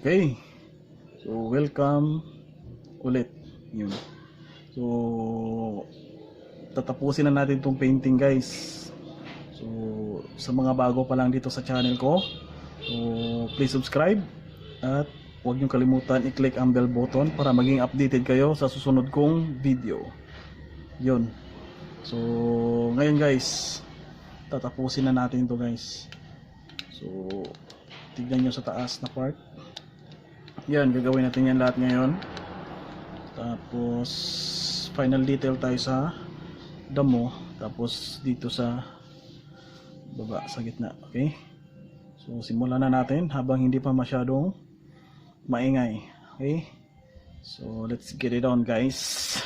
Okay. So, welcome ulit. Yun. So, tatapusin na natin itong painting, guys. So, sa mga bago pa lang dito sa channel ko, so, please subscribe at huwag niyong kalimutan i-click ang bell button para maging updated kayo sa susunod kong video. Yun. So, ngayon guys, tatapusin na natin ito, guys. So, tignan nyo sa taas na part. Yan, gagawin natin yan lahat ngayon. Tapos final detail tayo sa damo. Tapos dito sa baba, sa gitna. Okay? So simulan na natin habang hindi pa masyadong maingay. Okay? So let's get it on, guys.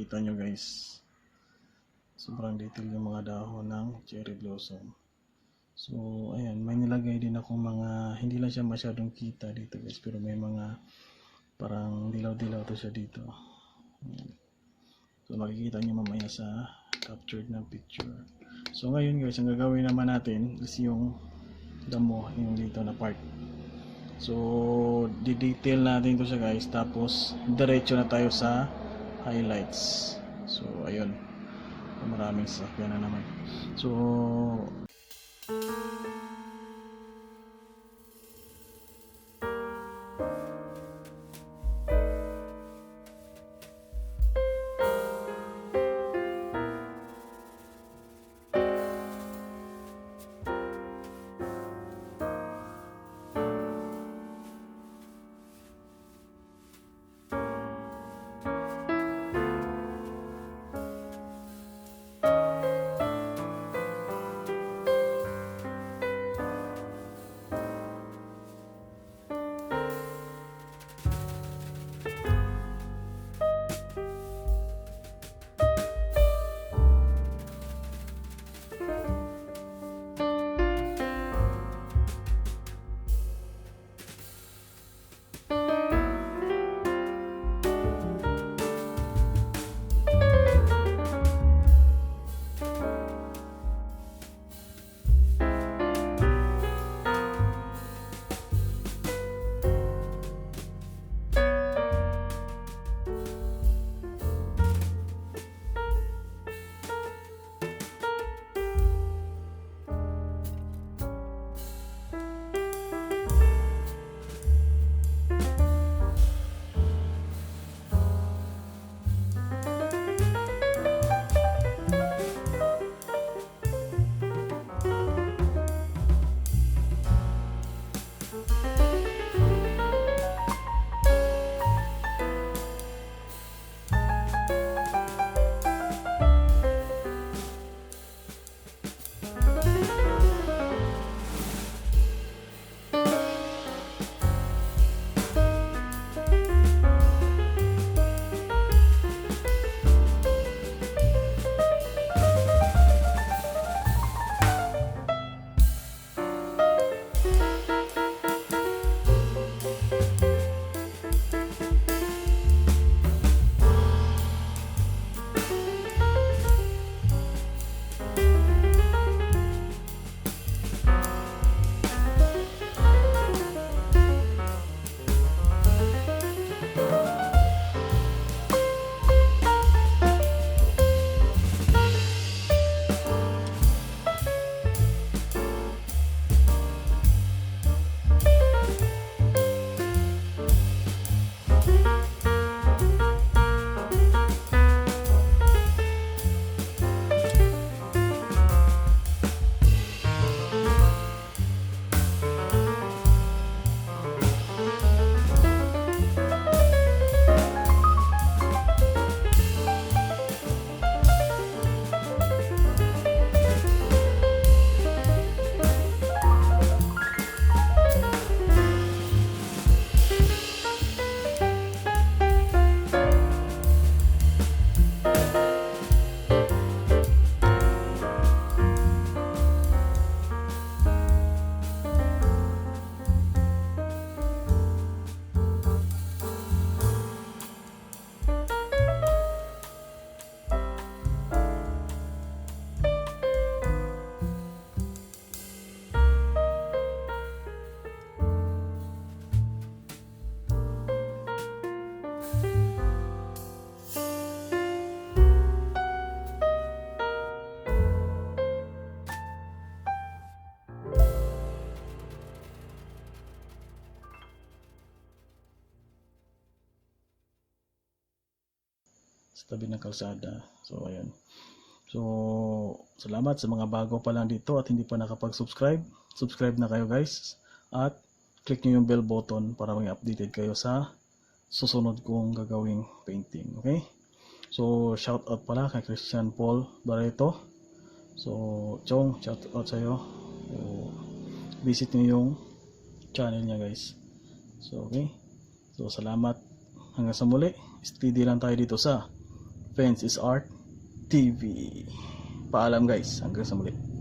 makikita nyo guys, sobrang detail yung mga dahon ng cherry blossom. So ayan, may nilagay din ako mga, hindi lang siya masyadong kita dito guys, pero may mga parang dilaw-dilaw to siya dito. Ayan. So makikita nyo mamaya sa captured na picture. So ngayon guys, ang gagawin naman natin is yung damo, yung dito na part. So di-detail natin to siya guys, tapos diretso na tayo sa highlights. So ayun, maraming sasakyan na naman. So sa tabi ng kalsada. So ayun. So salamat sa mga bago pa lang dito at hindi pa nakapag-subscribe. Subscribe na kayo guys at click nyo yung bell button para maging updated kayo sa susunod kong gagawing painting. Okay? So shout out pala kay Christian Paul Barreto. So Chong, shout out sa iyo. So, visit nyo yung channel niya guys. So okay. So salamat, hanggang sa muli. Steady lang tayo dito sa Fendz.S Art TV. Paalam guys, hanggang sa muli.